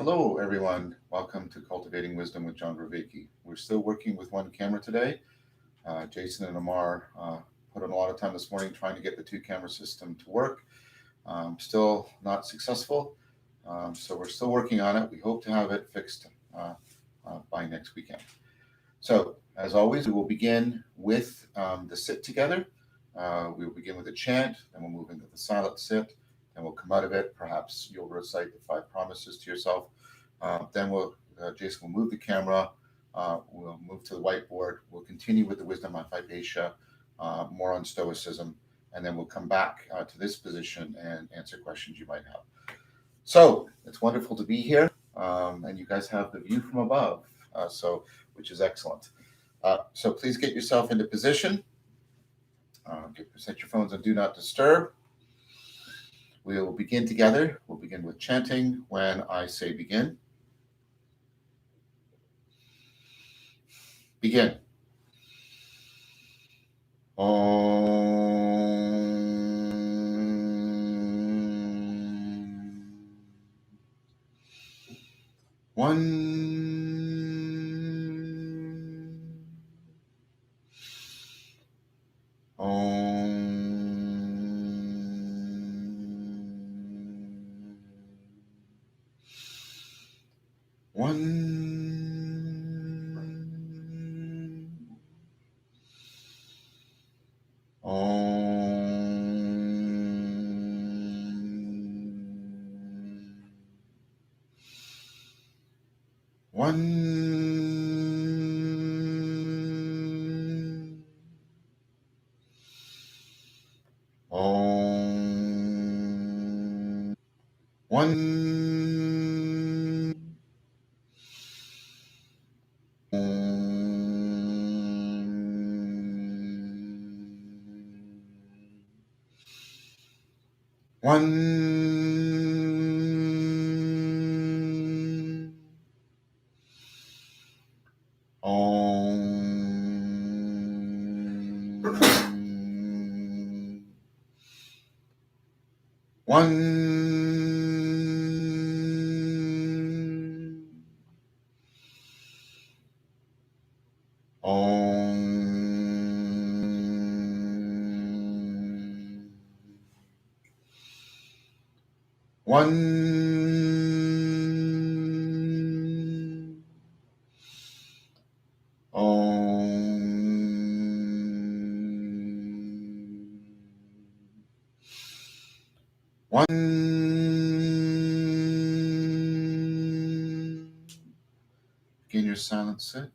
Hello, everyone. Welcome to Cultivating Wisdom with John Vervaeke. We're still working with one camera today. Jason and Amar put in a lot of time this morning trying to get the two-camera system to work. Still not successful, so we're still working on it. We hope to have it fixed by next weekend. So, as always, we will begin with the sit together. We will begin with a chant, then we'll move into the silent sit. And we'll come out of it. Perhaps you'll recite the 5 promises to yourself. Then Jason will move the camera. We'll move to the whiteboard. We'll continue with the Wisdom of Hypatia, more on Stoicism, and then we'll come back to this position and answer questions you might have. So it's wonderful to be here, and you guys have the view from above, which is excellent. So please get yourself into position. Set your phones on Do Not Disturb. We will begin together. We'll begin with chanting when I say begin. Begin. One. Begin your silent sit.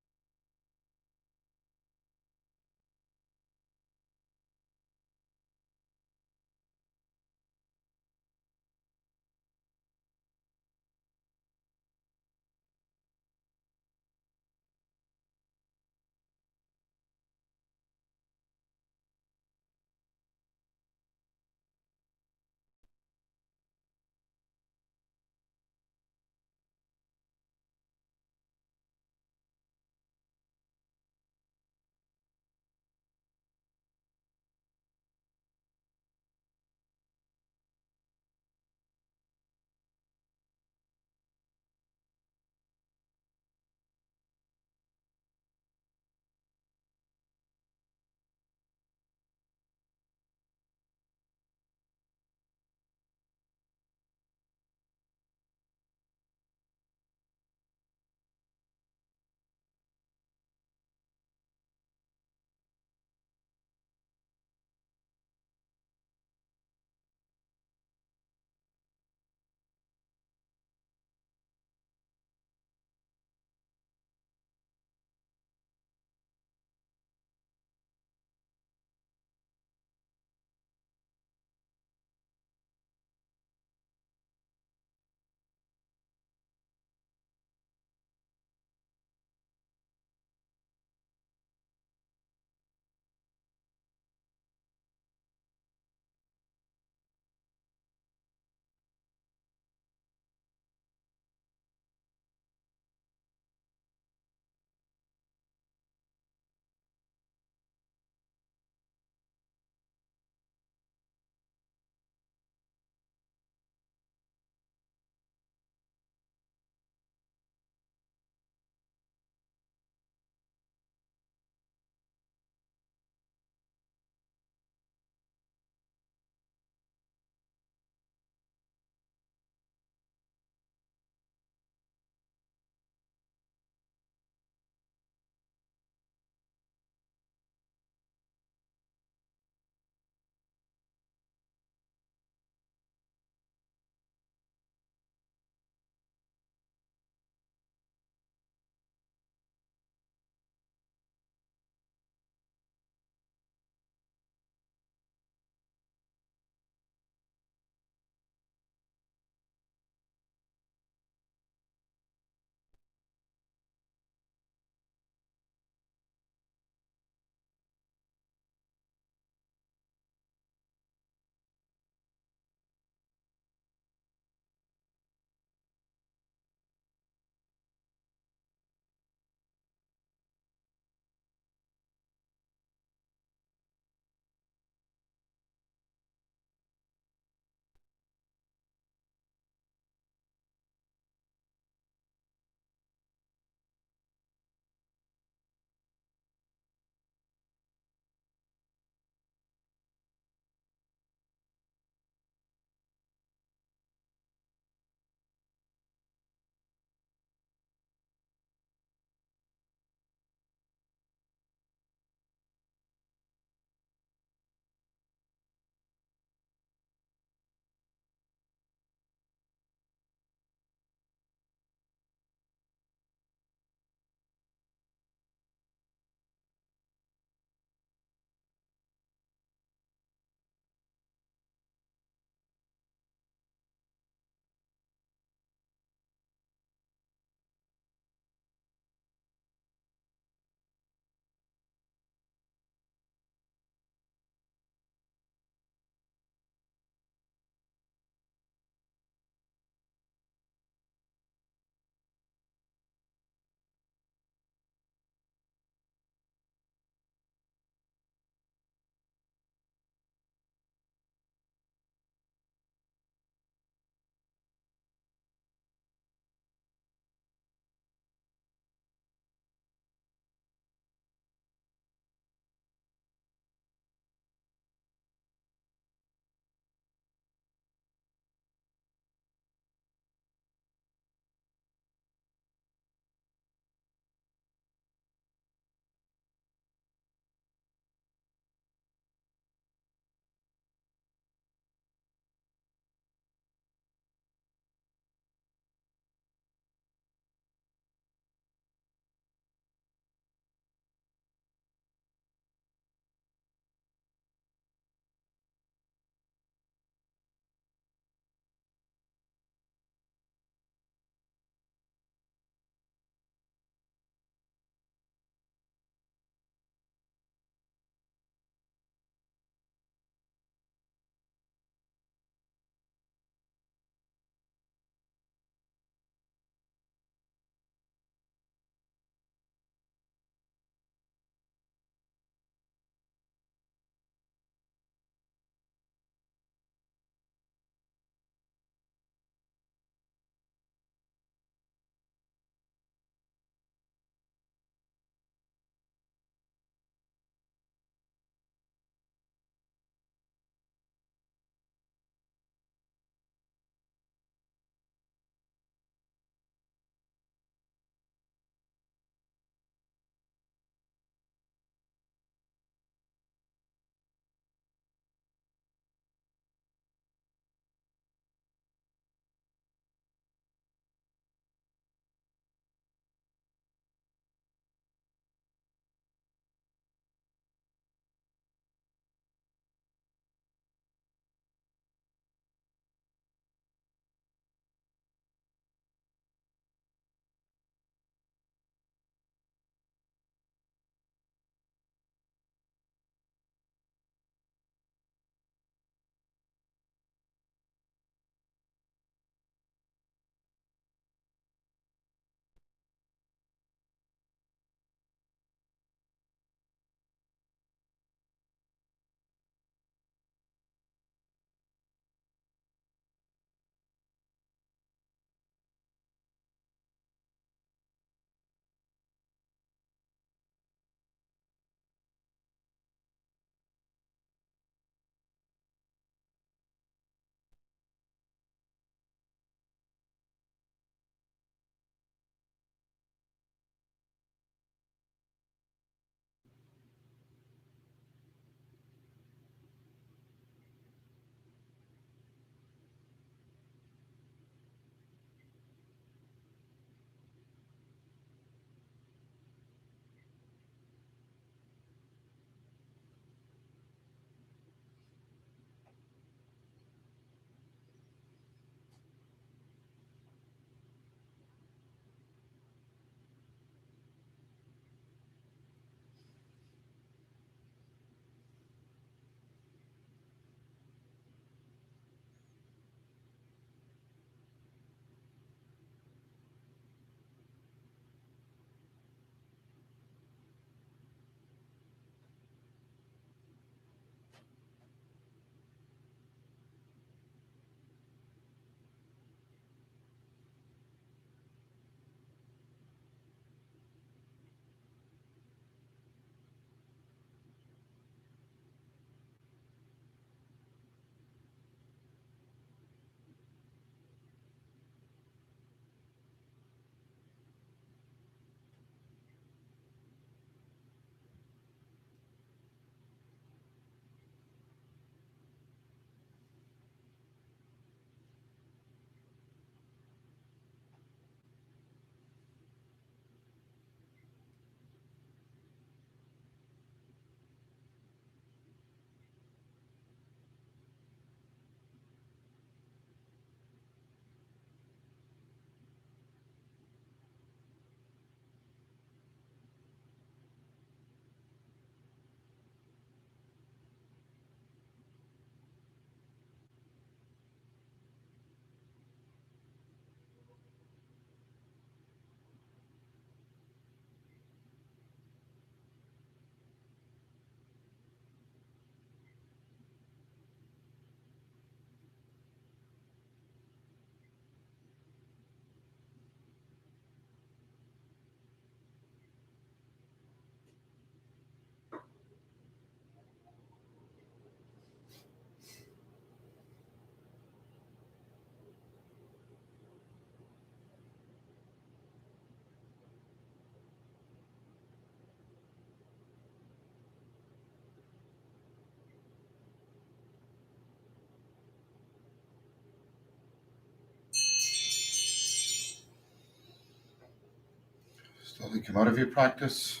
Slowly come out of your practice,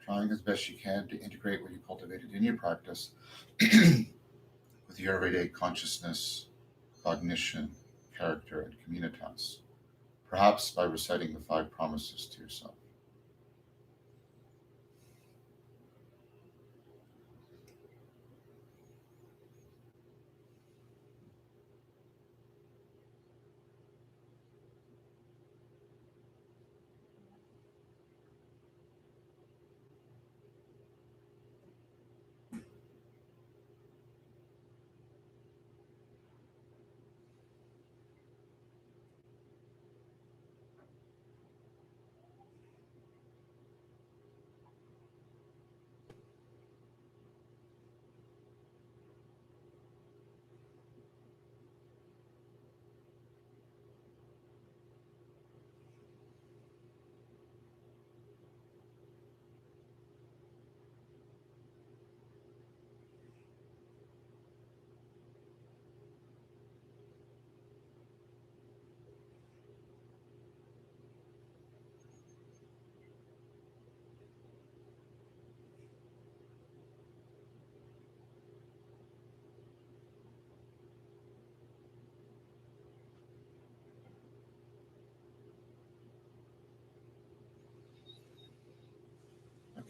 trying as best you can to integrate what you cultivated in your practice with your everyday consciousness, cognition, character, and communitas, perhaps by reciting the 5 promises to yourself.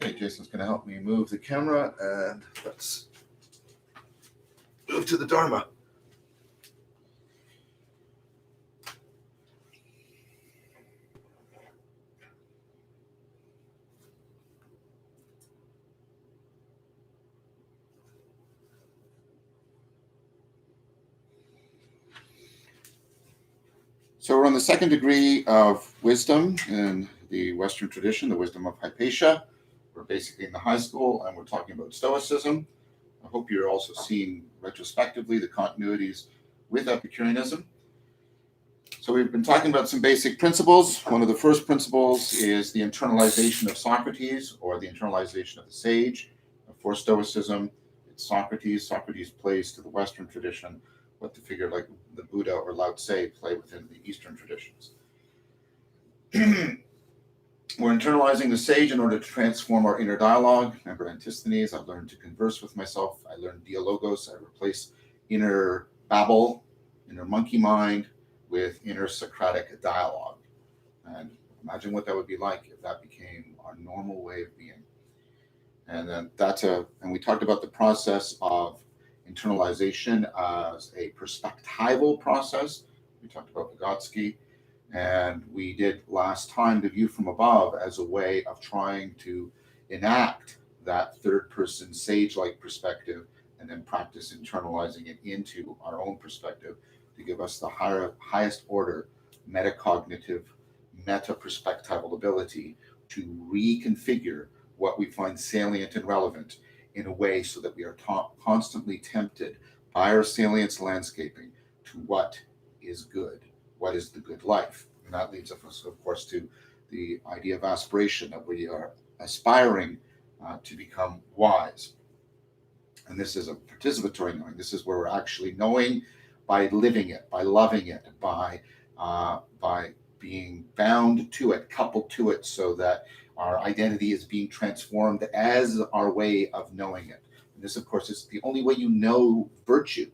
Okay, Jason's going to help me move the camera, and let's move to the Dharma. So we're on the second degree of wisdom in the Western tradition, the wisdom of Hypatia. We're basically in the high school, and we're talking about Stoicism. I hope you're also seeing retrospectively the continuities with Epicureanism. So we've been talking about some basic principles. One of the first principles is the internalization of Socrates, or the internalization of the sage. For Stoicism, it's Socrates. Socrates plays to the Western tradition what the figure like the Buddha or Lao Tse play within the Eastern traditions. We're internalizing the sage in order to transform our inner dialogue. Remember Antisthenes, I learned to converse with myself. I learned dialogos. I replace inner babble, inner monkey mind with inner Socratic dialogue. And imagine what that would be like if that became our normal way of being. And then and we talked about the process of internalization as a perspectival process. We talked about Vygotsky, and we did last time the view from above as a way of trying to enact that third person sage-like perspective and then practice internalizing it into our own perspective to give us the highest order metacognitive, meta-perspectival ability to reconfigure what we find salient and relevant in a way so that we are constantly tempted by our salience landscaping to what is good, what is the good life. And that leads us, of course, to the idea of aspiration, that we are aspiring to become wise. And this is a participatory knowing. This is where we're actually knowing by living it, by loving it, by being bound to it, coupled to it, so that our identity is being transformed as our way of knowing it. And this, of course, is the only way you know virtue.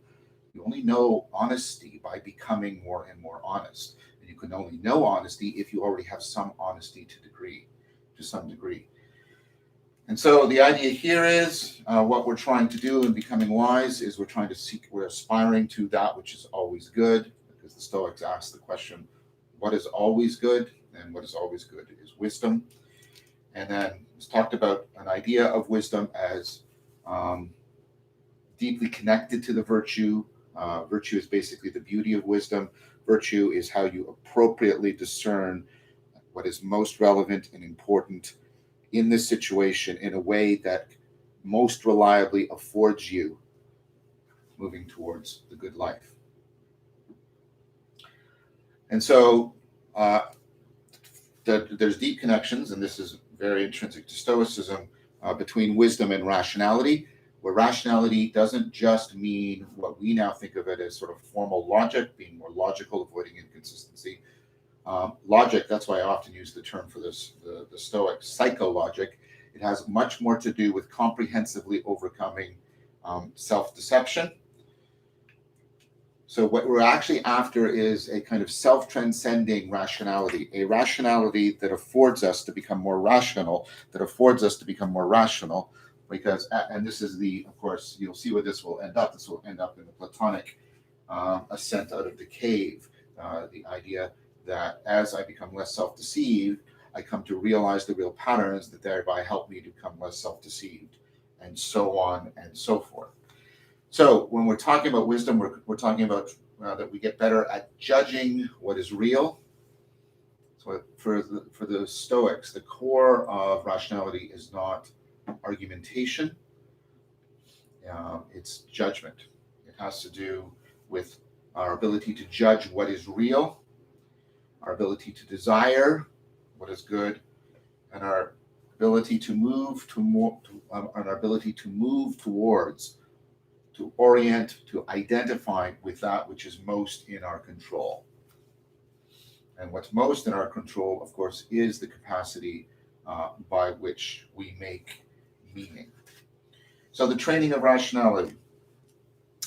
You only know honesty by becoming more and more honest. And you can only know honesty if you already have some honesty to some degree. And so the idea here is what we're trying to do in becoming wise is we're aspiring to that which is always good, because the Stoics ask the question, what is always good? And what is always good is wisdom. And then it's talked about an idea of wisdom as deeply connected to the virtue. Virtue is basically the beauty of wisdom. Virtue is how you appropriately discern what is most relevant and important in this situation in a way that most reliably affords you moving towards the good life. And so there's deep connections, and this is very intrinsic to Stoicism, between wisdom and rationality, where rationality doesn't just mean what we now think of it as sort of formal logic, being more logical, avoiding inconsistency. Logic, that's why I often use the term for this, the Stoic psychologic. It has much more to do with comprehensively overcoming self-deception. So what we're actually after is a kind of self-transcending rationality, a rationality that affords us to become more rational, because, and this is the, of course, you'll see where this will end up. This will end up in the Platonic ascent out of the cave, the idea that as I become less self-deceived, I come to realize the real patterns that thereby help me to become less self-deceived, and so on and so forth. So when we're talking about wisdom, we're talking about that we get better at judging what is real. So for the Stoics, the core of rationality is not argumentation, it's judgment. It has to do with our ability to judge what is real, our ability to desire what is good, and our ability to move towards, to orient, to identify with that which is most in our control. And what's most in our control, of course, is the capacity by which we make meaning. So the training of rationality.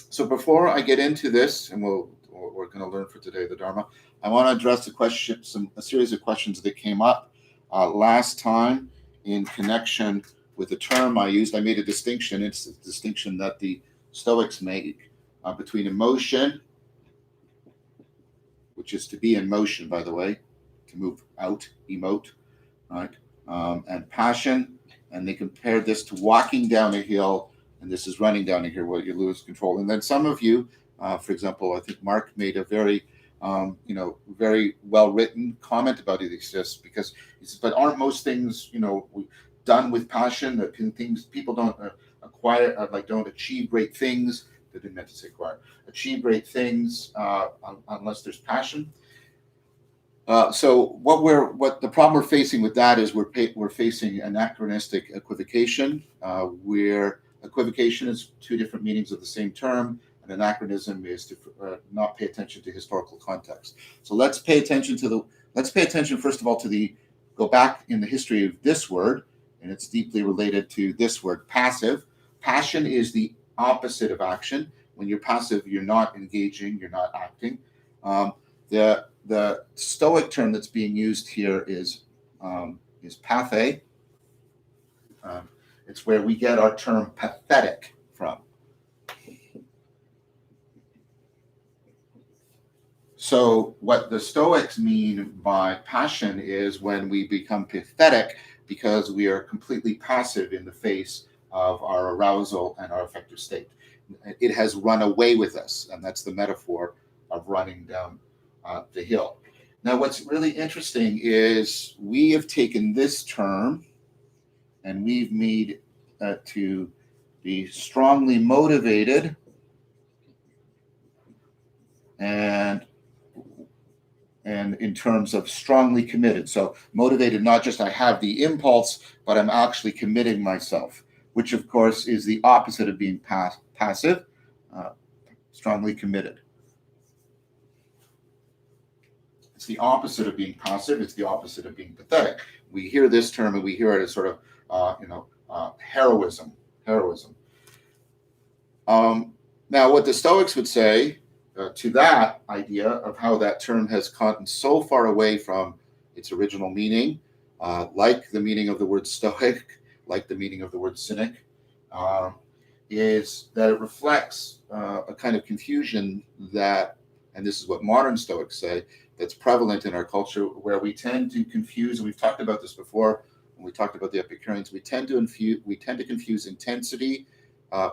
So before I get into this, and we're going to learn for today the Dharma, I want to address a series of questions that came up last time in connection with the term I used. I made a distinction. It's a distinction that the Stoics make between emotion, which is to be in motion, by the way, to move out, emote, right? And passion, and they compared this to walking down a hill, and this is running down a hill where you lose control. And then some of you, for example, I think Mark made a very, very well-written comment about it. Exists because he says, but aren't most things, done with passion? That things people don't acquire, don't achieve great things. They didn't meant to say acquire. Achieve great things unless there's passion. So what the problem we're facing with that is we're facing anachronistic equivocation, where equivocation is two different meanings of the same term, and anachronism is to not pay attention to historical context. So let's pay attention first of all go back in the history of this word, and it's deeply related to this word, passive. Passion is the opposite of action. When you're passive, you're not engaging, you're not acting. The Stoic term that's being used here is pathe. It's where we get our term pathetic from. So what the Stoics mean by passion is when we become pathetic because we are completely passive in the face of our arousal and our affective state. It has run away with us, and that's the metaphor of running down the hill. Now, what's really interesting is we have taken this term and we've made to be strongly motivated and in terms of strongly committed. So motivated, not just I have the impulse, but I'm actually committing myself, which of course is the opposite of being passive, strongly committed. It's the opposite of being passive. It's the opposite of being pathetic. We hear this term and we hear it as sort of, heroism. Now, what the Stoics would say to that idea of how that term has gotten so far away from its original meaning, like the meaning of the word Stoic, like the meaning of the word cynic, is that it reflects a kind of confusion that, and this is what modern Stoics say, that's prevalent in our culture, where we tend to confuse, and we've talked about this before when we talked about the Epicureans, we tend to confuse intensity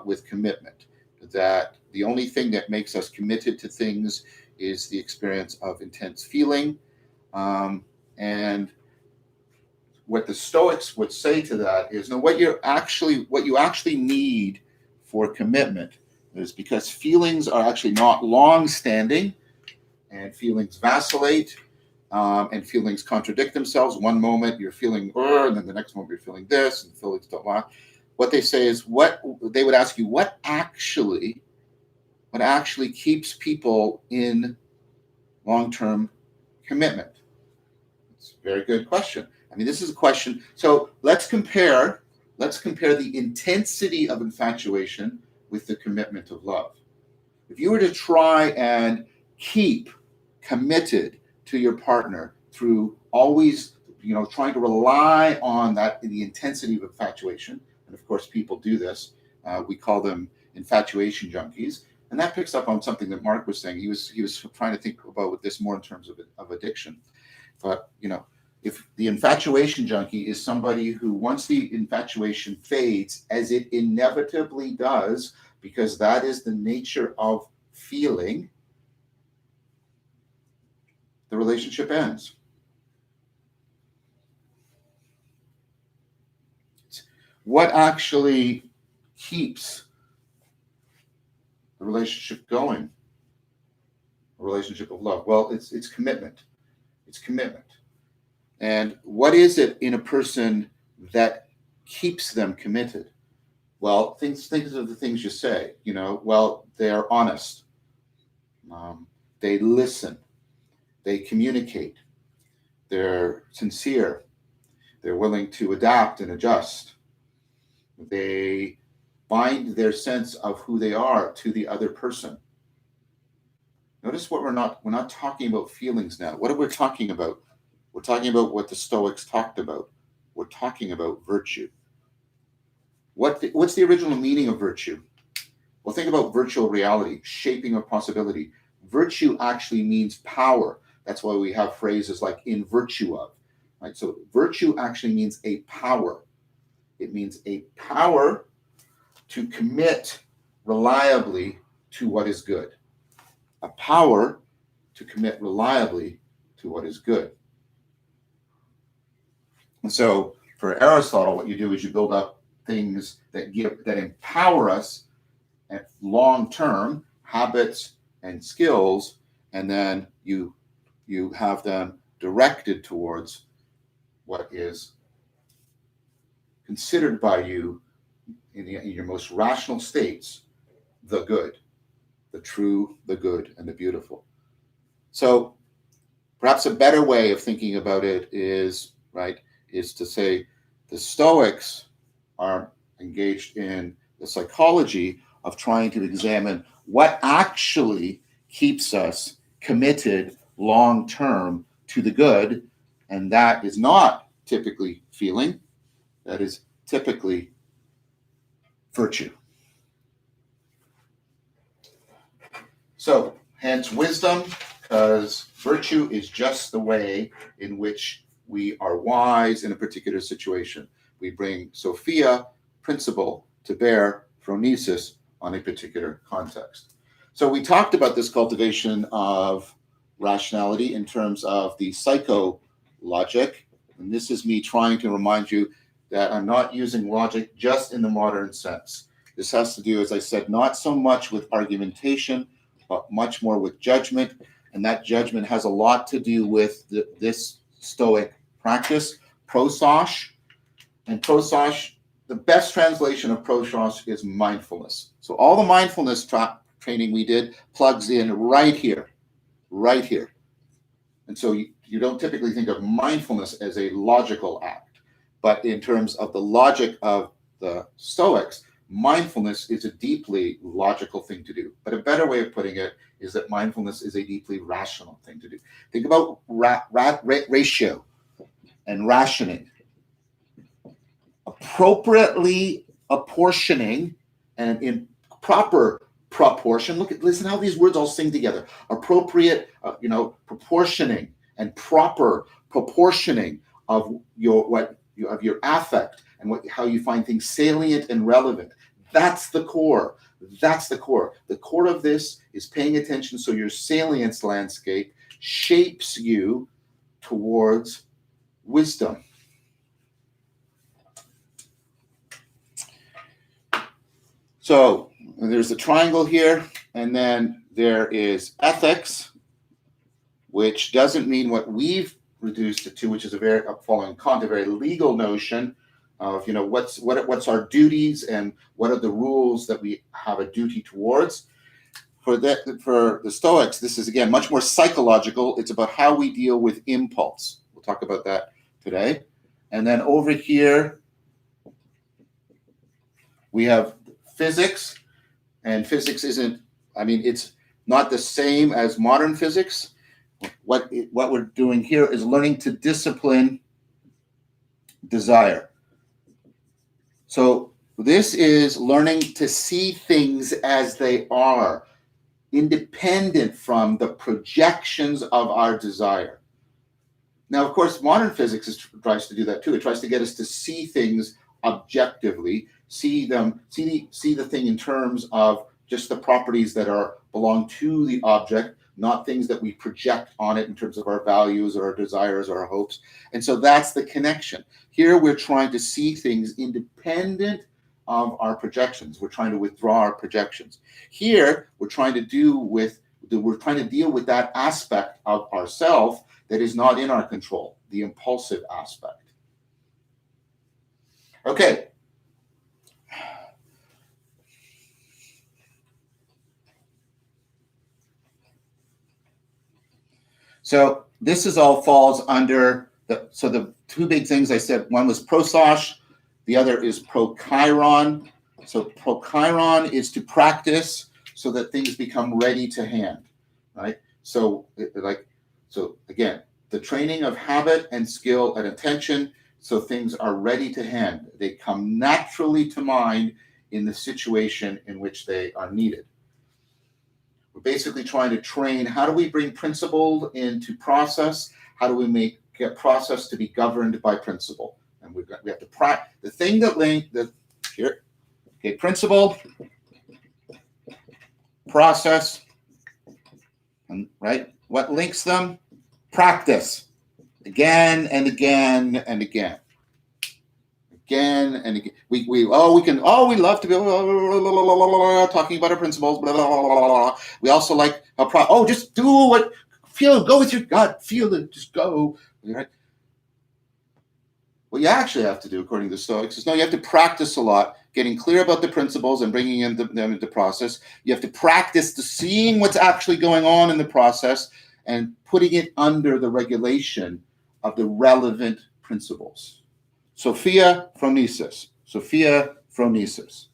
with commitment. That the only thing that makes us committed to things is the experience of intense feeling. And what the Stoics would say to that is, no, what you actually need for commitment is, because feelings are actually not long-standing, and feelings vacillate, and feelings contradict themselves. One moment you're feeling, and then the next moment you're feeling this, and feelings don't last. What they say is, they would ask you, what actually keeps people in long-term commitment? Very good question. I mean, this is a question. So let's compare the intensity of infatuation with the commitment of love. If you were to try and keep committed to your partner through always, trying to rely on the intensity of infatuation, and of course people do this, we call them infatuation junkies, and that picks up on something that Mark was saying. He was trying to think about this more in terms of addiction. But if the infatuation junkie is somebody who, once the infatuation fades, as it inevitably does, because that is the nature of feeling, the relationship ends. What actually keeps the relationship going? A relationship of love. Well, it's commitment. It's commitment. And what is it in a person that keeps them committed? Well, think of the things you say. Well, they're honest. They listen. They communicate. They're sincere. They're willing to adapt and adjust. They bind their sense of who they are to the other person. Notice what we're not talking about feelings now. What are we talking about? We're talking about what the Stoics talked about. We're talking about virtue. What's the original meaning of virtue? Well, think about virtual reality, shaping of possibility. Virtue actually means power. That's why we have phrases like "in virtue of." Right? So virtue actually means a power. It means a power to commit reliably to what is good. A power to commit reliably to what is good. And so for Aristotle, what you do is you build up things that empower us at long-term habits and skills, and then you have them directed towards what is considered by you in your most rational states, the good, the true, the good, and the beautiful. So perhaps a better way of thinking about it is to say the Stoics are engaged in the psychology of trying to examine what actually keeps us committed long-term to the good, and that is not typically feeling, that is typically virtue. So, hence wisdom, because virtue is just the way in which we are wise in a particular situation. We bring Sophia, principle, to bear phronesis on a particular context. So we talked about this cultivation of rationality in terms of the psychologic, and this is me trying to remind you that I'm not using logic just in the modern sense. This has to do, as I said, not so much with argumentation, but much more with judgment, and that judgment has a lot to do with this Stoic practice, prosos. And prosos, the best translation of prosos is mindfulness. So all the mindfulness training we did plugs in right here. And so you don't typically think of mindfulness as a logical act, but in terms of the logic of the Stoics, mindfulness is a deeply logical thing to do. But a better way of putting it is that mindfulness is a deeply rational thing to do. Think about ratio and rationing. Appropriately apportioning and in proper proportion. Listen how these words all sing together. Appropriate, proportioning and proper proportioning of your affect and how you find things salient and relevant. That's the core. The core of this is paying attention so your salience landscape shapes you towards wisdom. So there's a triangle here, and then there is ethics, which doesn't mean what we've reduced it to, which is following Kant, a very legal notion of what's our duties and what are the rules that we have a duty towards. For the Stoics, this is again much more psychological. It's about how we deal with impulse. We'll talk about that today. And then over here, we have physics. And physics it's not the same as modern physics. What we're doing here is learning to discipline desire. So this is learning to see things as they are, independent from the projections of our desire. Now, of course, modern physics tries to do that too. It tries to get us to see things objectively, see the thing in terms of just the properties that belong to the object, not things that we project on it in terms of our values or our desires or our hopes. And so that's the connection. Here we're trying to see things independent of our projections. We're trying to withdraw our projections. Here we're trying to deal with that aspect of ourself that is not in our control, the impulsive aspect. Okay. So this all falls under the two big things I said. One was prosos, the other is prochiron. So prochiron is to practice so that things become ready to hand, right? So again, the training of habit and skill and attention so things are ready to hand. They come naturally to mind in the situation in which they are needed. We're basically trying to train, how do we bring principle into process? How do we get process to be governed by principle? And we have to practice the thing principle, process, and right? What links them? Practice. Again and again and again. Again and again. We love to be talking about our principles. Blah, blah, blah, blah, blah. We also like just do what feel. Go with your gut. Feel it. Just go. Right? What you actually have to do, according to the Stoics, is you have to practice a lot, getting clear about the principles and bringing them into process. You have to practice seeing what's actually going on in the process and putting it under the regulation of the relevant principles. Sophia phronesis. Sophia phronesis.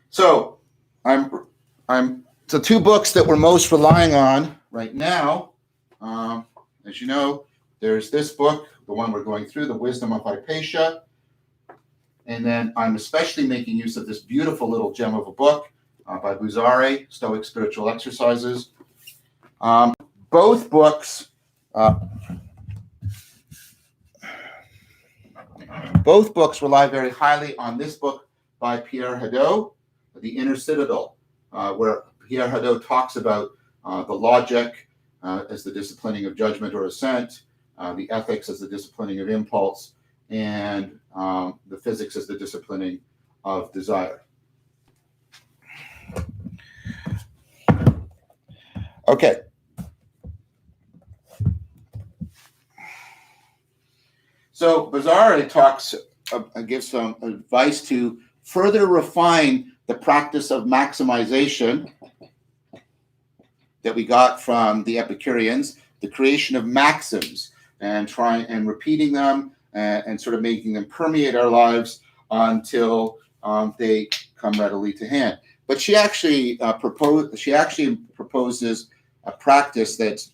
So the two books that we're most relying on right now, as you know, there's this book, the one we're going through, The Wisdom of Hypatia. And then I'm especially making use of this beautiful little gem of a book by Vervaeke, Stoic Spiritual Exercises. Both books rely very highly on this book by Pierre Hadot, The Inner Citadel, where Pierre Hadot talks about the logic as the disciplining of judgment or assent, the ethics as the disciplining of impulse, and the physics as the disciplining of desire. Okay. So Vervaeke gives some advice to further refine the practice of maximization that we got from the Epicureans, the creation of maxims, and trying and repeating them and sort of making them permeate our lives until they come readily to hand. But she actually proposes a practice that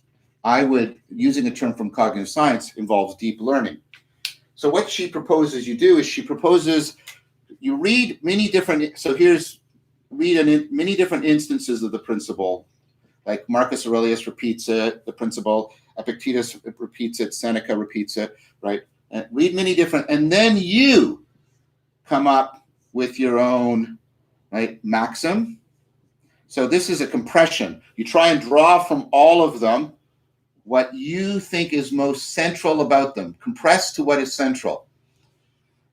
I would, using a term from cognitive science, involves deep learning. So what she proposes you do is you read many different. So many different instances of the principle. Like Marcus Aurelius repeats it, the principle. Epictetus repeats it. Seneca repeats it. Right. And read many different, and then you come up with your own maxim. So this is a compression. You try and draw from all of them what you think is most central about them. Compress to what is central.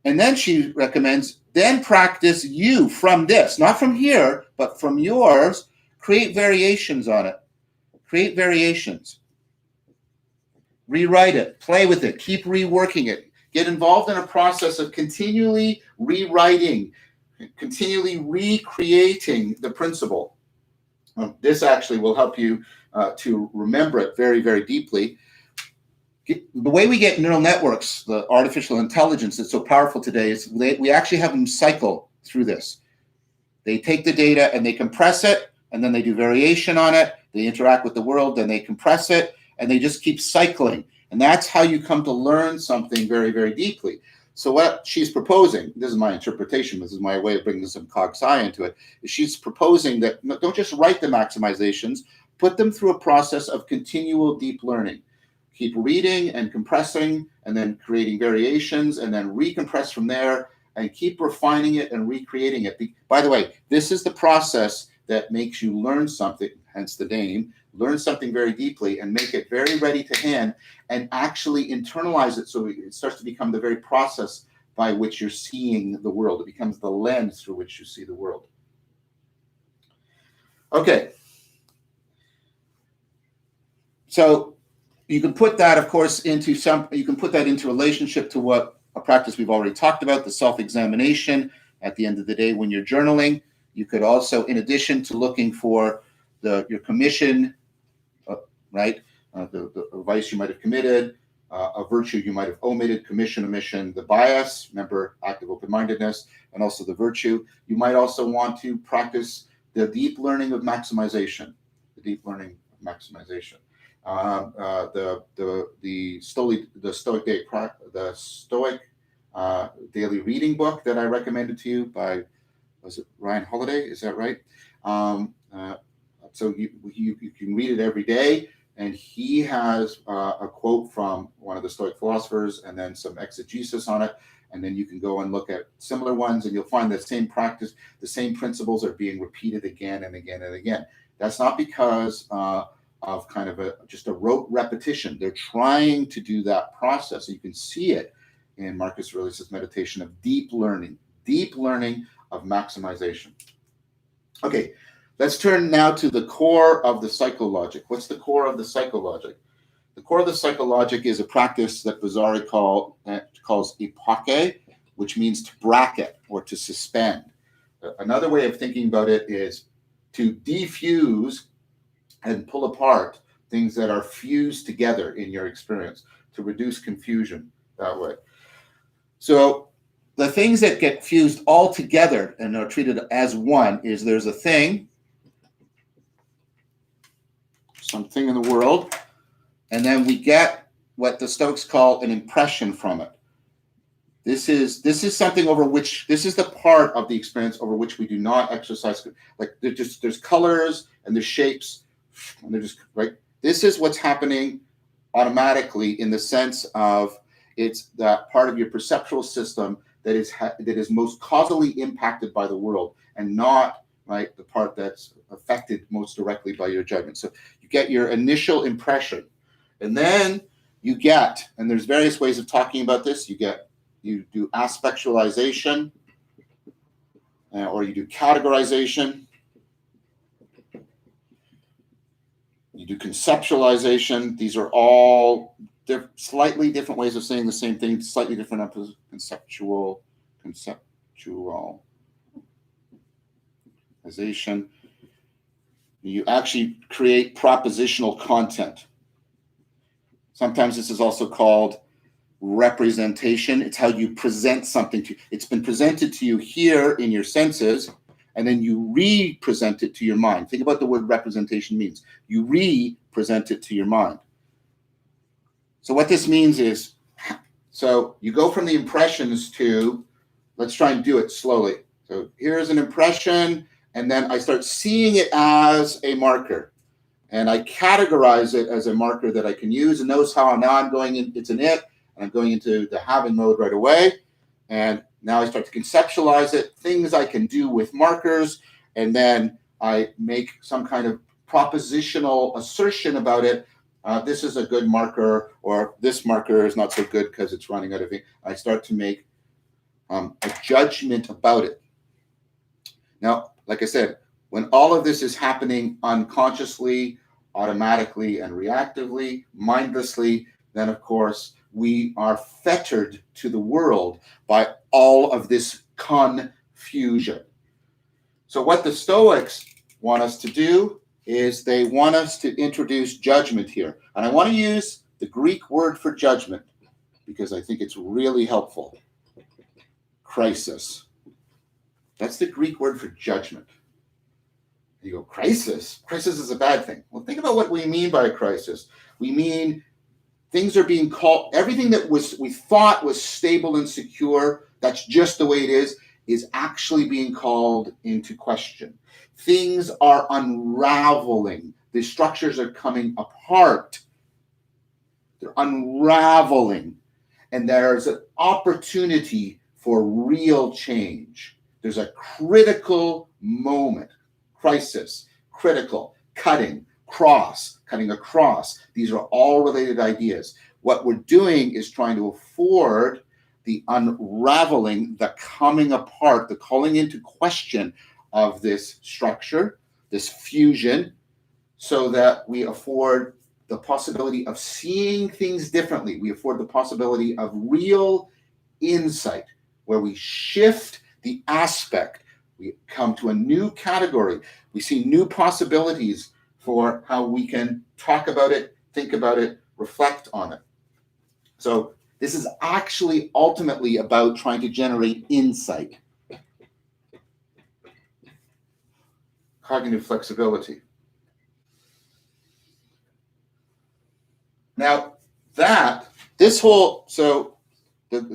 And then she recommends, then practice you from this, not from here, but from yours. Create variations on it. Create variations. Rewrite it. Play with it. Keep reworking it. Get involved in a process of continually rewriting, continually recreating the principle. This actually will help you to remember it very, very deeply. The way we get neural networks, the artificial intelligence that's so powerful today, is we actually have them cycle through this. They take the data and they compress it, and then they do variation on it. They interact with the world, then they compress it, and they just keep cycling. And that's how you come to learn something very, very deeply. So what she's proposing, this is my interpretation, this is my way of bringing some cog-sci into it, is she's proposing that don't just write the maximizations, put them through a process of continual deep learning. Keep reading and compressing and then creating variations and then recompress from there and keep refining it and recreating it. By the way, this is the process that makes you learn something, hence the name, learn something very deeply and make it very ready to hand and actually internalize it so it starts to become the very process by which you're seeing the world. It becomes the lens through which you see the world. Okay. So you can put that, of course, into relationship to what a practice we've already talked about, the self-examination at the end of the day when you're journaling. You could also, in addition to looking for your commission, right, the vice you might have committed, a virtue you might have omitted, commission, omission, the bias, remember active open-mindedness, and also the virtue. You might also want to practice the deep learning of maximization, the Stoic daily reading book that I recommended to you by, was it Ryan Holiday? Is that right? So you can read it every day, and he has a quote from one of the Stoic philosophers, and then some exegesis on it, and then you can go and look at similar ones, and you'll find the same practice, the same principles are being repeated again and again and again. That's not because of kind of just a rote repetition. They're trying to do that process. You can see it in Marcus Aurelius' meditation of deep learning of maximization. Okay, let's turn now to the core of the psychologic. What's the core of the psychologic? The core of the psychologic is a practice that Vervaeke calls hypatia, which means to bracket or to suspend. Another way of thinking about it is to defuse and pull apart things that are fused together in your experience, to reduce confusion that way. So the things that get fused all together and are treated as one is there's a thing, something in the world, and then we get what the Stoics call an impression from it. This is something over which, this is the part of the experience over which we do not exercise. Like there's colors and there's shapes, and they're just right. This is what's happening automatically in the sense of it's that part of your perceptual system that is most causally impacted by the world, and not right the part that's affected most directly by your judgment. So you get your initial impression, and then you get, and there's various ways of talking about this. You do aspectualization, or you do categorization. You do conceptualization. These are all slightly different ways of saying the same thing, slightly different conceptualization. You actually create propositional content. Sometimes this is also called representation. It's how you present something to you. It's been presented to you here in your senses, and then you re-present it to your mind. Think about the word representation means. You re-present it to your mind. So what this means is, so you go from the impressions to, let's try and do it slowly. So here's an impression, and then I start seeing it as a marker. And I categorize it as a marker that I can use. And notice how now I'm going in, it's an it, and I'm going into the having mode right away. And now I start to conceptualize it, things I can do with markers, and then I make some kind of propositional assertion about it. This is a good marker, or this marker is not so good because it's running out of ink. I start to make a judgment about it. Now, like I said, when all of this is happening unconsciously, automatically, and reactively, mindlessly, then of course, we are fettered to the world by all of this confusion. So what the Stoics want us to do is they want us to introduce judgment here. And I want to use the Greek word for judgment because I think it's really helpful. Crisis. That's the Greek word for judgment. You go, crisis? Crisis is a bad thing. Well, think about what we mean by a crisis. We mean things are being called, everything that we thought was stable and secure, that's just the way it is actually being called into question. Things are unraveling. The structures are coming apart. They're unraveling. And there's an opportunity for real change. There's a critical moment. Crisis, critical, cutting across. These are all related ideas. What we're doing is trying to afford the unraveling, the coming apart, the calling into question of this structure, this fusion, so that we afford the possibility of seeing things differently. We afford the possibility of real insight, where we shift the aspect. We come to a new category. We see new possibilities for how we can talk about it, think about it, reflect on it. So this is actually ultimately about trying to generate insight. Cognitive flexibility. Now this whole, so if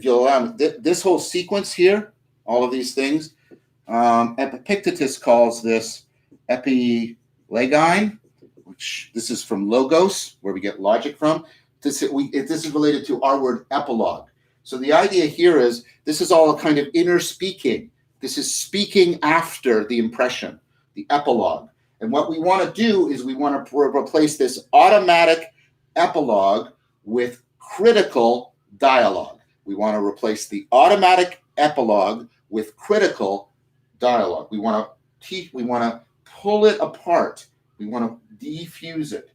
you'll allow me, this whole sequence here, all of these things, Epictetus calls this epilegine, which this is from logos, where we get logic from. This is related to our word epilogue. So the idea here is this is all a kind of inner speaking. This is speaking after the impression, the epilogue. And what we want to do is we want to replace this automatic epilogue with critical dialogue. We want to replace the automatic epilogue with critical dialogue. We want to pull it apart. We want to defuse it.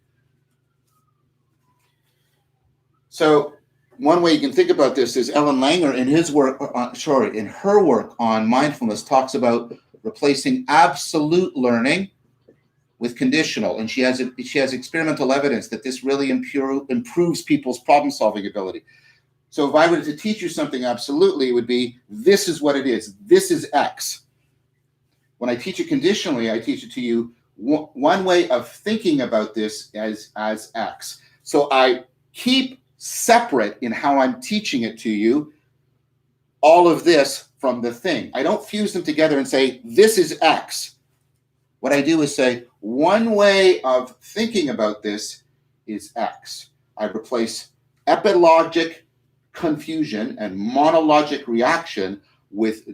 So one way you can think about this is Ellen Langer in her work on mindfulness talks about replacing absolute learning with conditional, and she has experimental evidence that this really improves people's problem-solving ability. So if I were to teach you something absolutely, it would be, this is what it is. This is X. When I teach it conditionally, I teach it to you one way of thinking about this as X. So I keep separate in how I'm teaching it to you all of this from the thing. I don't fuse them together and say, this is X. What I do is say, one way of thinking about this is X. I replace epilogic confusion and monologic reaction with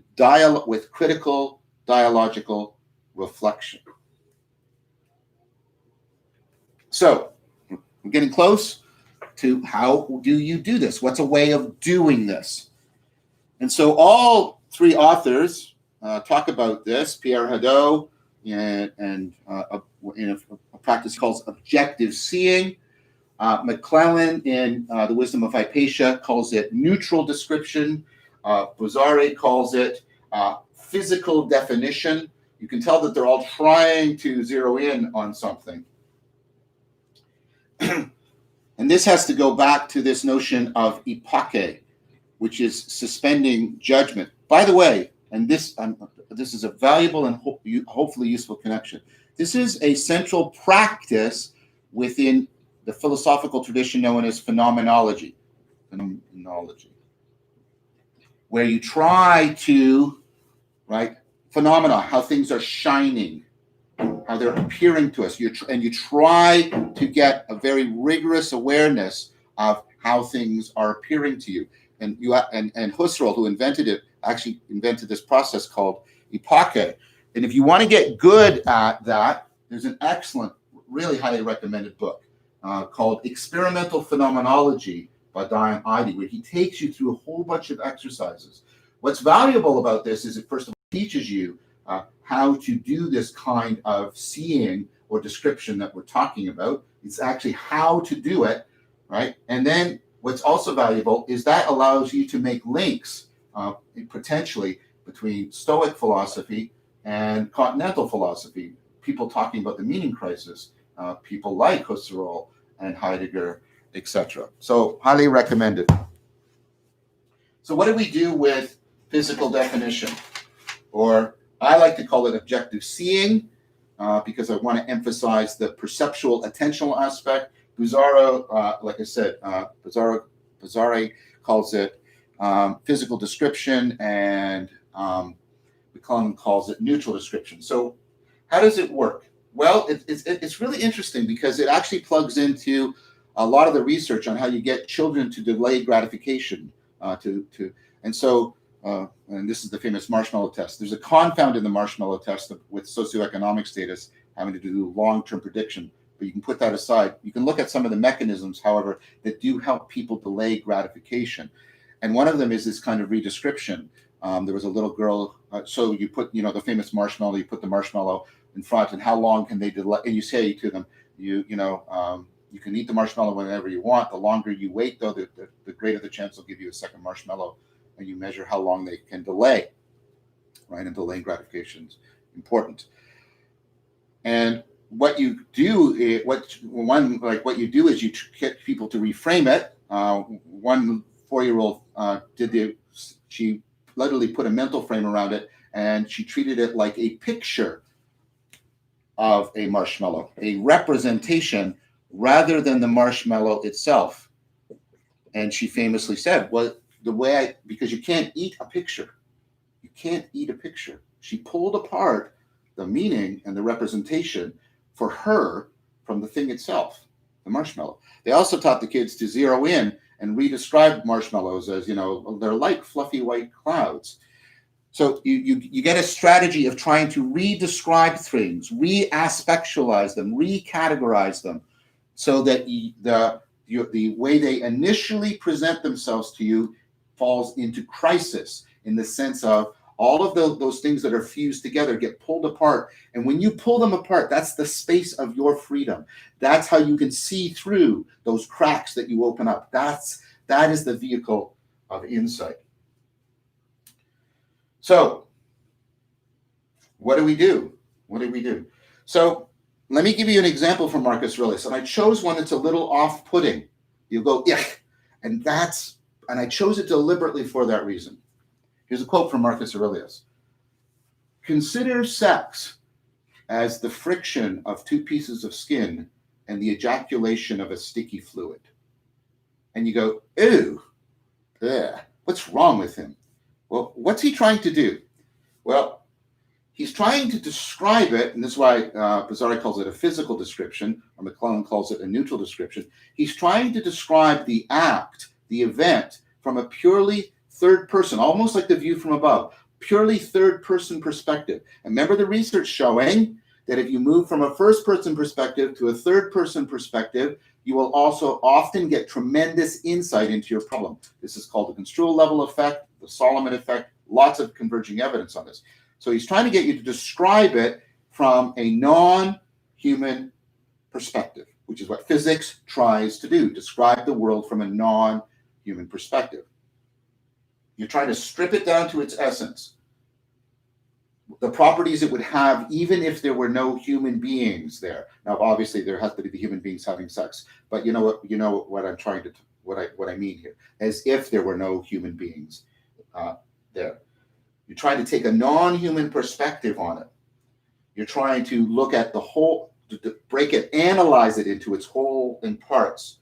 critical dialogical reflection. So I'm getting close to how do you do this? What's a way of doing this? And so all three authors talk about this. Pierre Hadot in a practice called objective seeing. McClellan in The Wisdom of Hypatia calls it neutral description. Bozare calls it physical definition. You can tell that they're all trying to zero in on something. And this has to go back to this notion of hypatia, which is suspending judgment. By the way, and this is a valuable and hopefully useful connection. This is a central practice within the philosophical tradition known as phenomenology, where you try to, phenomena, how things are shining, how they're appearing to us, and you try to get a very rigorous awareness of how things are appearing to you. And Husserl, who invented it, actually invented this process called hypatia. And if you want to get good at that, there's an excellent, really highly recommended book called Experimental Phenomenology by Diane Eide, where he takes you through a whole bunch of exercises. What's valuable about this is it first of all teaches you how to do this kind of seeing or description that we're talking about. It's actually how to do it, right? And then what's also valuable is that allows you to make links potentially between Stoic philosophy and continental philosophy, people talking about the meaning crisis, people like Husserl and Heidegger, etc. So highly recommended. So what do we do with physical definition? Or I like to call it objective seeing, because I want to emphasize the perceptual attentional aspect. Buzzaro, like I said, Bazzari calls it physical description, and McClellan calls it neutral description. So how does it work? Well, it's really interesting because it actually plugs into a lot of the research on how you get children to delay gratification. And this is the famous marshmallow test. There's a confound in the marshmallow test with socioeconomic status having to do long-term prediction, but you can put that aside. You can look at some of the mechanisms, however, that do help people delay gratification. And one of them is this kind of redescription. There was a little girl, so you put, the famous marshmallow, you put the marshmallow in front, and how long can they delay? And you say to them, you can eat the marshmallow whenever you want. The longer you wait, though, the greater the chance they'll give you a second marshmallow. And you measure how long they can delay, right? And delaying gratification is important. And what you do, is you get people to reframe it. One 4-year-old she literally put a mental frame around it, and she treated it like a picture of a marshmallow, a representation rather than the marshmallow itself. And she famously said, well, because you can't eat a picture. You can't eat a picture. She pulled apart the meaning and the representation for her from the thing itself, the marshmallow. They also taught the kids to zero in and redescribe marshmallows as, they're like fluffy white clouds. So you get a strategy of trying to redescribe things, re-aspectualize them, recategorize them, so that the way they initially present themselves to you falls into crisis, in the sense of all of those things that are fused together get pulled apart. And when you pull them apart, that's the space of your freedom. That's how you can see through those cracks that you open up. That is the vehicle of insight. So what do we do? So let me give you an example from Marcus Aurelius. And I chose one that's a little off-putting. You go, yeah, and I chose it deliberately for that reason. Here's a quote from Marcus Aurelius. Consider sex as the friction of two pieces of skin and the ejaculation of a sticky fluid. And you go, ew, ugh, what's wrong with him? Well, what's he trying to do? Well, he's trying to describe it, and this is why Bazzari calls it a physical description, or McClellan calls it a neutral description. He's trying to describe the act, the event, from a purely third person, almost like the view from above, purely third person perspective. And remember the research showing that if you move from a first person perspective to a third person perspective, you will also often get tremendous insight into your problem. This is called the construal level effect, the Solomon effect, lots of converging evidence on this. So he's trying to get you to describe it from a non-human perspective, which is what physics tries to do, describe the world from a non-human perspective. You're trying to strip it down to its essence, the properties it would have even if there were no human beings there. Now, obviously, there has to be the human beings having sex, but you know what I'm trying to, what I mean here, as if there were no human beings there. You're trying to take a non-human perspective on it. You're trying to look at the whole, to break it, analyze it into its whole and parts.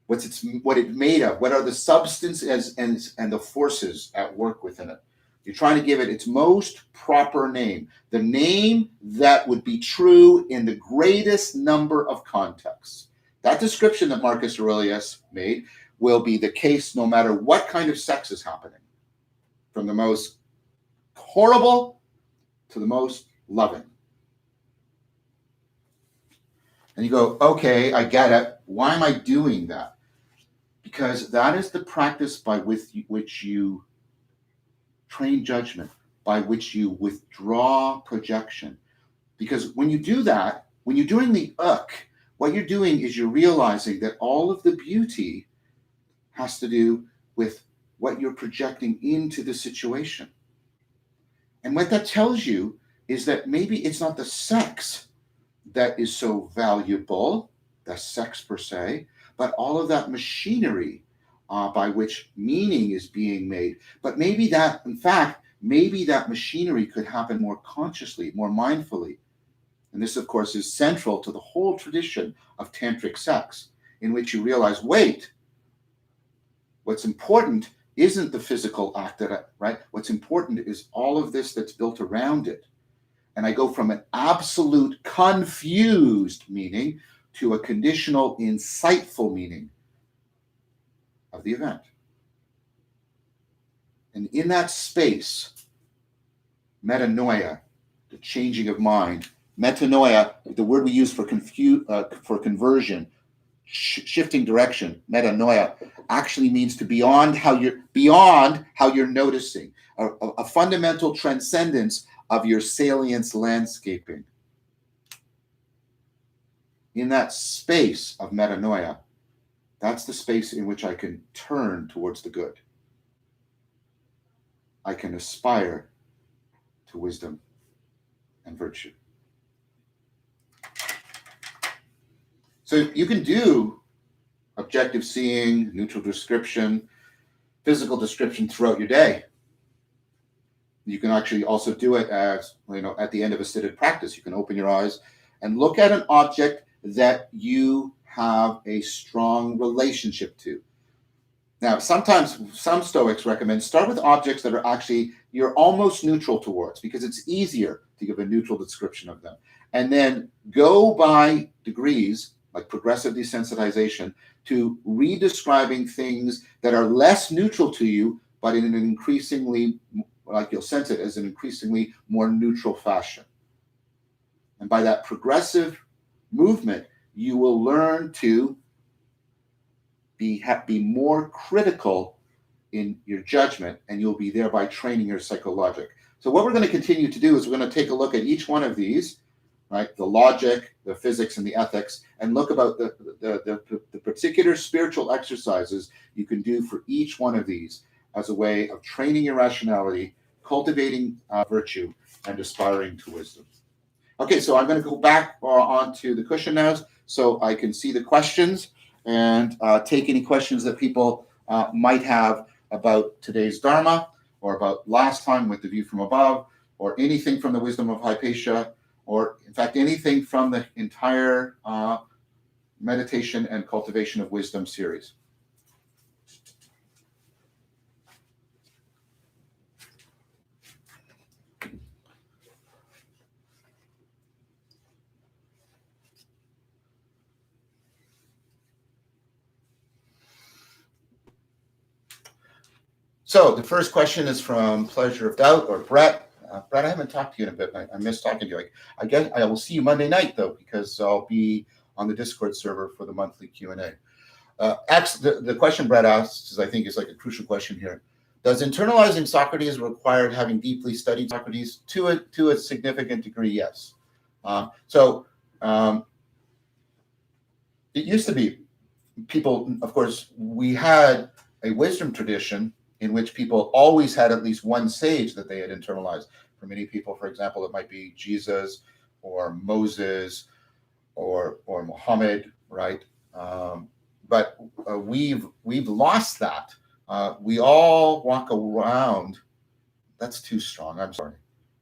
What it's made of, what are the substances and the forces at work within it. You're trying to give it its most proper name, the name that would be true in the greatest number of contexts. That description that Marcus Aurelius made will be the case no matter what kind of sex is happening, from the most horrible to the most loving. And you go, okay, I get it. Why am I doing that? Because that is the practice by which you train judgment, by which you withdraw projection. Because when you do that, when you're doing the what you're doing is you're realizing that all of the beauty has to do with what you're projecting into the situation. And what that tells you is that maybe it's not the sex that is so valuable, the sex per se, but all of that machinery by which meaning is being made. But maybe that, in fact, maybe that machinery could happen more consciously, more mindfully. And this, of course, is central to the whole tradition of tantric sex, in which you realize, wait, what's important isn't the physical act, right? What's important is all of this that's built around it. And I go from an absolute confused meaning to a conditional, insightful meaning of the event. And in that space, metanoia, the changing of mind, metanoia, the word we use for conversion, shifting direction, metanoia, actually means to beyond how you're noticing, a fundamental transcendence of your salience landscaping. In that space of metanoia, that's the space in which I can turn towards the good. I can aspire to wisdom and virtue. So you can do objective seeing, neutral description, physical description throughout your day. You can actually also do it as, at the end of a seated practice. You can open your eyes and look at an object that you have a strong relationship to. Now, sometimes some Stoics recommend start with objects that are actually you're almost neutral towards, because it's easier to give a neutral description of them. And then go by degrees, like progressive desensitization, to redescribing things that are less neutral to you, but in an increasingly, like you'll sense it as an increasingly more neutral fashion. And by that progressive movement, you will learn to be more critical in your judgment, and you'll be thereby training your psychologic. So what we're going to continue to do is we're going to take a look at each one of these, right? The logic, the physics, and the ethics, and look about the particular spiritual exercises you can do for each one of these as a way of training your rationality, cultivating virtue, and aspiring to wisdom. Okay, so I'm going to go back onto the cushion now so I can see the questions and take any questions that people might have about today's Dharma, or about last time with the view from above, or anything from the Wisdom of Hypatia, or in fact anything from the entire Meditation and Cultivation of Wisdom series. So the first question is from Pleasure of Doubt, or Brett. Brett, I haven't talked to you in a bit. I missed talking to you. I guess I will see you Monday night, though, because I'll be on the Discord server for the monthly Q&A. The question Brett asks, I think, is like a crucial question here. Does internalizing Socrates require having deeply studied Socrates? To a significant degree, yes. It used to be people, of course, we had a wisdom tradition in which people always had at least one sage that they had internalized. For many people, for example, it might be Jesus or Moses or Muhammad, right? But we've lost that. We all walk around. That's too strong. I'm sorry.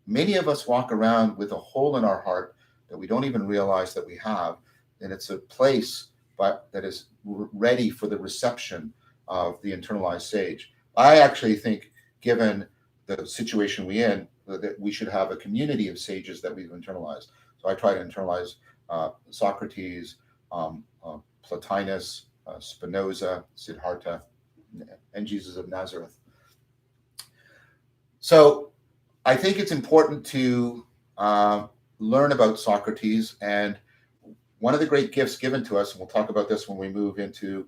Many of us walk around with a hole in our heart that we don't even realize that we have, and it's a place that is ready for the reception of the internalized sage. I actually think, given the situation we're in, that we should have a community of sages that we've internalized. So I try to internalize Socrates, Plotinus, Spinoza, Siddhartha, and Jesus of Nazareth. So I think it's important to learn about Socrates, and one of the great gifts given to us, and we'll talk about this when we move into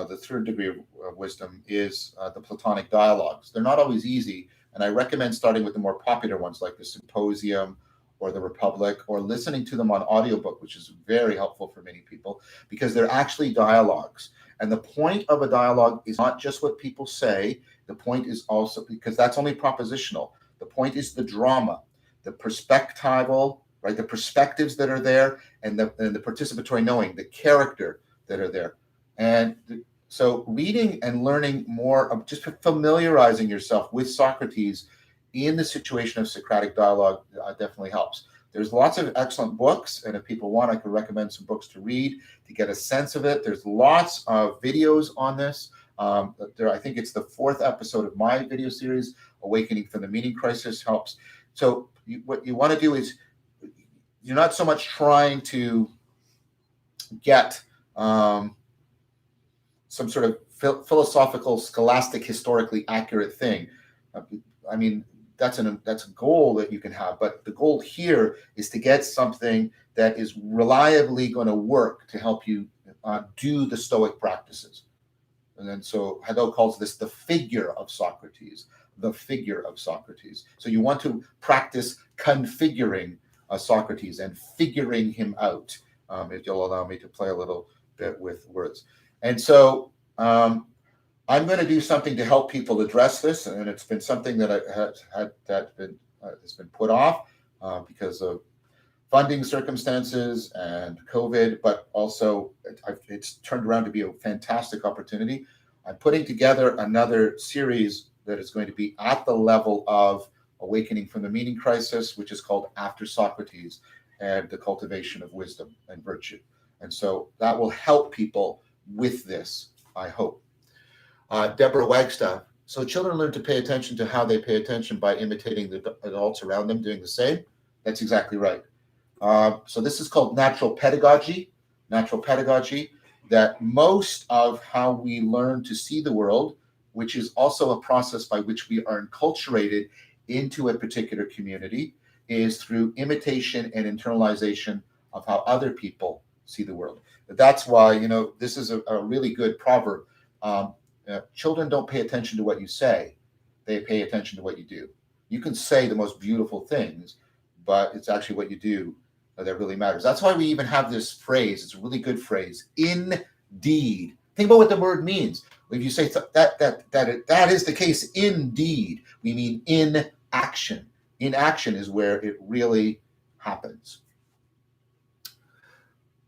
the third degree of wisdom, is the Platonic Dialogues. They're not always easy, and I recommend starting with the more popular ones like the Symposium or the Republic, or listening to them on audiobook, which is very helpful for many people, because they're actually dialogues. And the point of a dialogue is not just what people say. The point is also, because that's only propositional. The point is the drama, the perspectival, right? The perspectives that are there, and the participatory knowing, the character that are there. And so reading and learning more of just familiarizing yourself with Socrates in the situation of Socratic dialogue definitely helps. There's lots of excellent books, and if people want, I could recommend some books to read to get a sense of it. There's lots of videos on this. I think it's the 4th episode of my video series, Awakening from the Meaning Crisis, helps. So what you want to do is, you're not so much trying to get some sort of philosophical, scholastic, historically accurate thing. I mean, that's a goal that you can have, but the goal here is to get something that is reliably going to work to help you do the Stoic practices. And then so Hadot calls this the figure of Socrates, the figure of Socrates. So you want to practice configuring Socrates and figuring him out, if you'll allow me to play a little bit with words. And so I'm going to do something to help people address this, and it's been something that has been put off because of funding circumstances and COVID, but also it's turned around to be a fantastic opportunity. I'm putting together another series that is going to be at the level of Awakening from the Meaning Crisis, which is called After Socrates, and the Cultivation of Wisdom and Virtue. And so that will help people with this, I hope. Deborah Wagstaff. So children learn to pay attention to how they pay attention by imitating the adults around them doing the same. That's exactly right. So this is called natural pedagogy. Natural pedagogy, that most of how we learn to see the world, which is also a process by which we are enculturated into a particular community, is through imitation and internalization of how other people see the world. That's why, this is a really good proverb. Children don't pay attention to what you say. They pay attention to what you do. You can say the most beautiful things, but it's actually what you do that really matters. That's why we even have this phrase. It's a really good phrase. Indeed. Think about what the word means. If you say that is the case, indeed, we mean in action. In action is where it really happens.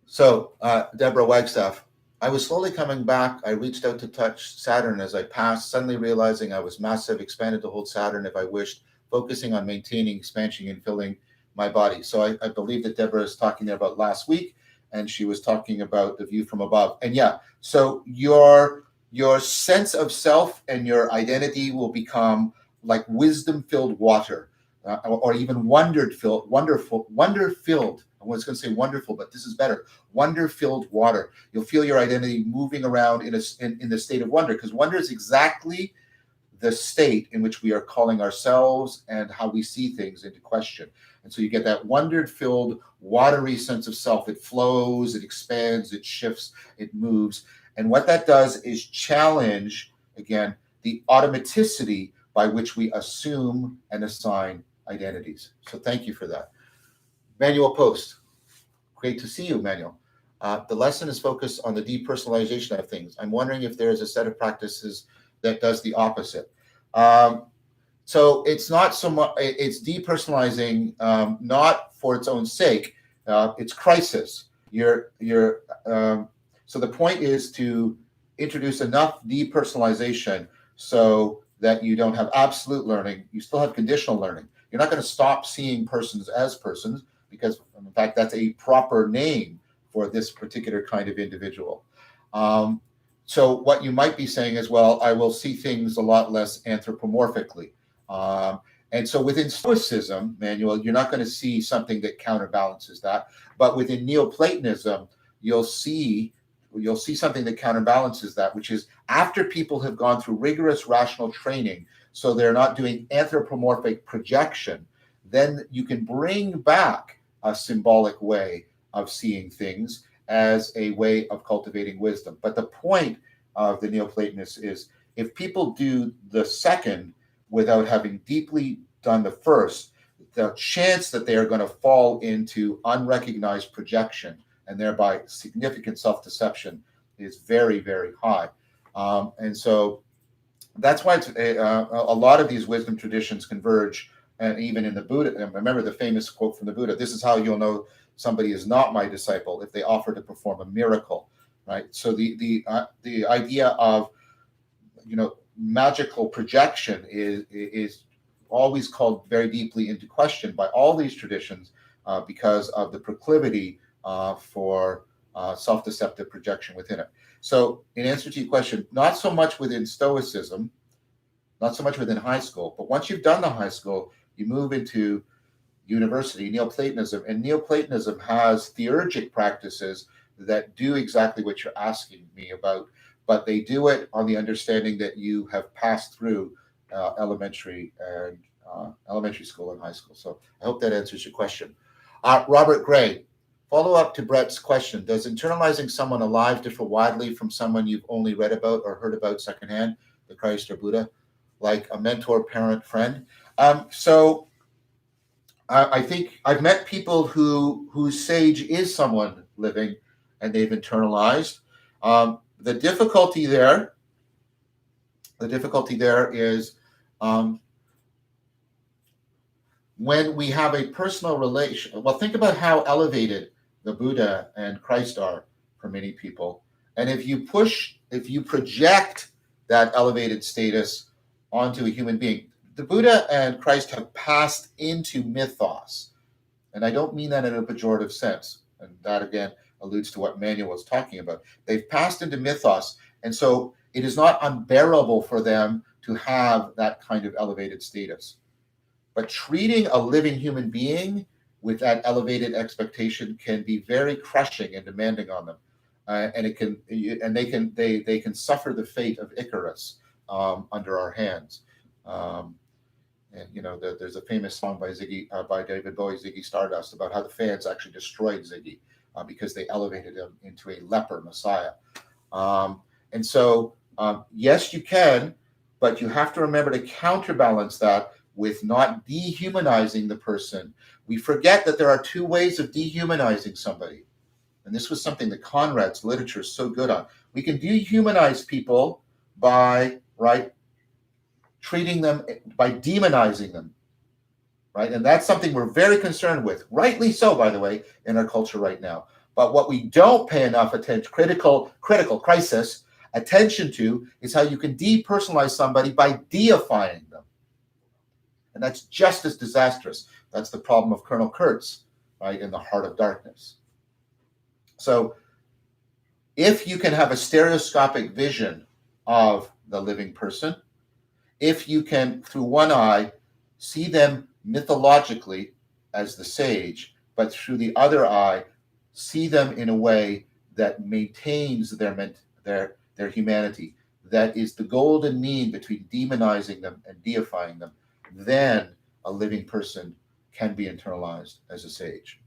So, Deborah Wagstaff, I was slowly coming back. I reached out to touch Saturn as I passed, suddenly realizing I was massive, expanded to hold Saturn if I wished, focusing on maintaining, expansion, and filling my body. So I believe that Deborah is talking there about last week, and she was talking about the view from above. And yeah, so your sense of self and your identity will become like wisdom-filled water, or even wonder-filled. I was going to say wonderful, but this is better. Wonder-filled water. You'll feel your identity moving around in the state of wonder, because wonder is exactly the state in which we are calling ourselves and how we see things into question. And so you get that wonder-filled, watery sense of self. It flows, it expands, it shifts, it moves. And what that does is challenge, again, the automaticity by which we assume and assign identities. So thank you for that. Manuel Post. Great to see you, Manuel. The lesson is focused on the depersonalization of things. I'm wondering if there is a set of practices that does the opposite. So it's not so much, it's depersonalizing, not for its own sake. It's crisis. So the point is to introduce enough depersonalization so that you don't have absolute learning. You still have conditional learning. You're not going to stop seeing persons as persons, because in fact, that's a proper name for this particular kind of individual. So what you might be saying is, well, I will see things a lot less anthropomorphically. And so within Stoicism, Manuel, you're not going to see something that counterbalances that. But within Neoplatonism, you'll see something that counterbalances that, which is after people have gone through rigorous rational training, so they're not doing anthropomorphic projection, then you can bring back a symbolic way of seeing things as a way of cultivating wisdom. But the point of the Neoplatonists is, if people do the second without having deeply done the first, the chance that they are going to fall into unrecognized projection and thereby significant self-deception is very, very high. And so that's why it's a lot of these wisdom traditions converge and even in the Buddha, and remember the famous quote from the Buddha, this is how you'll know somebody is not my disciple, if they offer to perform a miracle, right? So the idea of, magical projection is always called very deeply into question by all these traditions, because of the proclivity for self-deceptive projection within it. So in answer to your question, not so much within Stoicism, not so much within high school, but once you've done the high school, you move into university, Neoplatonism, and Neoplatonism has theurgic practices that do exactly what you're asking me about, but they do it on the understanding that you have passed through elementary school and high school. So I hope that answers your question. Robert Gray, follow up to Brett's question. Does internalizing someone alive differ widely from someone you've only read about or heard about secondhand, the Christ or Buddha, like a mentor, parent, friend? So I think I've met people whose sage is someone living and they've internalized. The difficulty there is when we have a personal relation. Well, think about how elevated the Buddha and Christ are for many people. And if you project that elevated status onto a human being, the Buddha and Christ have passed into mythos. And I don't mean that in a pejorative sense. And that, again, alludes to what Manuel was talking about. They've passed into mythos. And so it is not unbearable for them to have that kind of elevated status. But treating a living human being with that elevated expectation can be very crushing and demanding on them. And they can suffer the fate of Icarus under our hands. There's a famous song by David Bowie, Ziggy Stardust, about how the fans actually destroyed Ziggy because they elevated him into a leper messiah. Yes, you can, but you have to remember to counterbalance that with not dehumanizing the person. We forget that there are two ways of dehumanizing somebody. And this was something that Conrad's literature is so good on. We can dehumanize people by, treating them, by demonizing them, right? And that's something we're very concerned with, rightly so, by the way, in our culture right now. But what we don't pay enough attention, critical crisis attention to, is how you can depersonalize somebody by deifying them. And that's just as disastrous. That's the problem of Colonel Kurtz, right, in The Heart of Darkness. So if you can have a stereoscopic vision of the living person, if you can, through one eye, see them mythologically as the sage, but through the other eye, see them in a way that maintains their humanity, that is the golden mean between demonizing them and deifying them, then a living person can be internalized as a sage.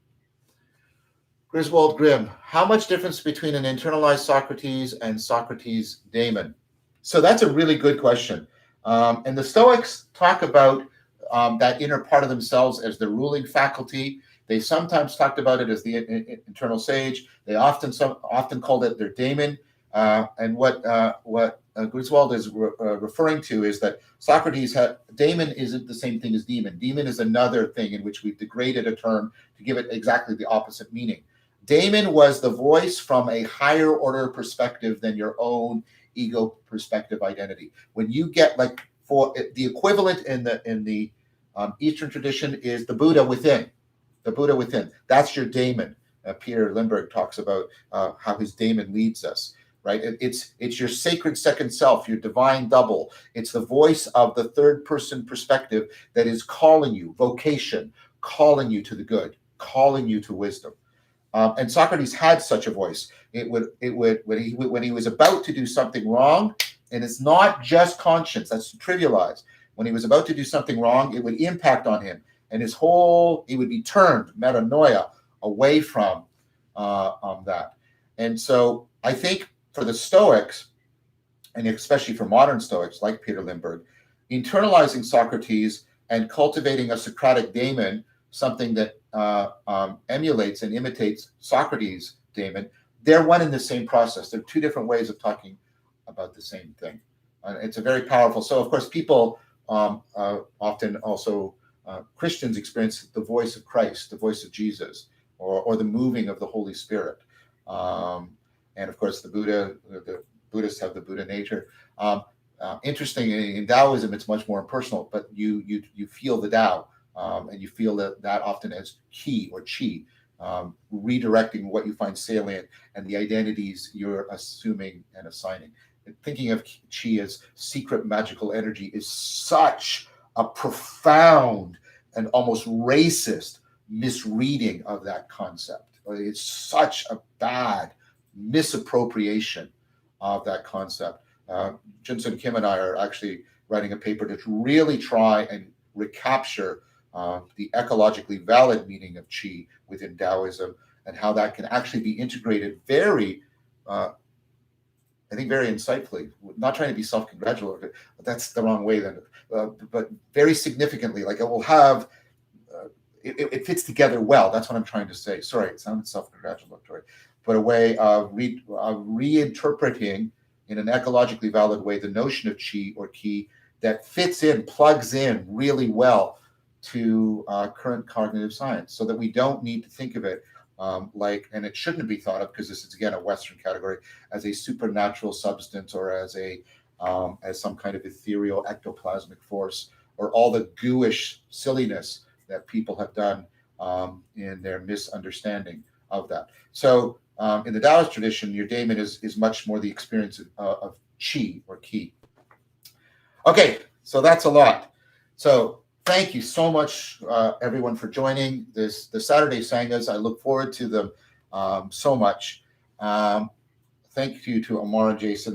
Griswold Grimm, how much difference between an internalized Socrates and Socrates' daemon? So that's a really good question. And the Stoics talk about that inner part of themselves as the ruling faculty. They sometimes talked about it as the internal sage. They often called it their daemon. And what Griswold is referring to is that Socrates daemon isn't the same thing as demon. Demon is another thing in which we've degraded a term to give it exactly the opposite meaning. Daemon was the voice from a higher order perspective than your own ego perspective identity. When you get, for the equivalent in the Eastern tradition is the Buddha within. The Buddha within. That's your daemon. Peter Lindbergh talks about how his daemon leads us. Right? It's your sacred second self, your divine double. It's the voice of the third person perspective that is calling you, vocation, calling you to the good, calling you to wisdom. And Socrates had such a voice. It would when he was about to do something wrong, and it's not just conscience, that's trivialized. When he was about to do something wrong, it would impact on him, and he would be turned, metanoia, away from that. And so I think for the Stoics, and especially for modern Stoics like Peter Lindbergh, internalizing Socrates and cultivating a Socratic daemon, something that emulates and imitates Socrates' daemon, they're one and the same process. They're two different ways of talking about the same thing. It's a very powerful. So, of course, people often also Christians experience the voice of Christ, the voice of Jesus, or the moving of the Holy Spirit. And of course, the Buddhists have the Buddha nature. Interesting, in Taoism, it's much more impersonal, but you feel the Tao, and you feel that often as qi or qi, redirecting what you find salient and the identities you're assuming and assigning. And thinking of qi as secret magical energy is such a profound and almost racist misreading of that concept. It's such a bad misappropriation of that concept. Junsun Kim and I are actually writing a paper to really try and recapture the ecologically valid meaning of qi within Taoism, and how that can actually be integrated very, I think, very insightfully. Not trying to be self-congratulatory, but that's the wrong way then. But very significantly, like it will have, it fits together well. That's what I'm trying to say. Sorry, it sounded self-congratulatory, but a way of reinterpreting in an ecologically valid way the notion of qi or qi that fits in, plugs in really well to current cognitive science, so that we don't need to think of it like, and it shouldn't be thought of, because this is again a Western category, as a supernatural substance, or as some kind of ethereal ectoplasmic force, or all the gooish silliness that people have done in their misunderstanding of that. So in the Taoist tradition, your daemon is much more the experience of qi or qi. Okay, so that's a lot. So thank you so much, everyone, for joining the Saturday Sanghas. I look forward to them so much. Thank you to Amar and Jason.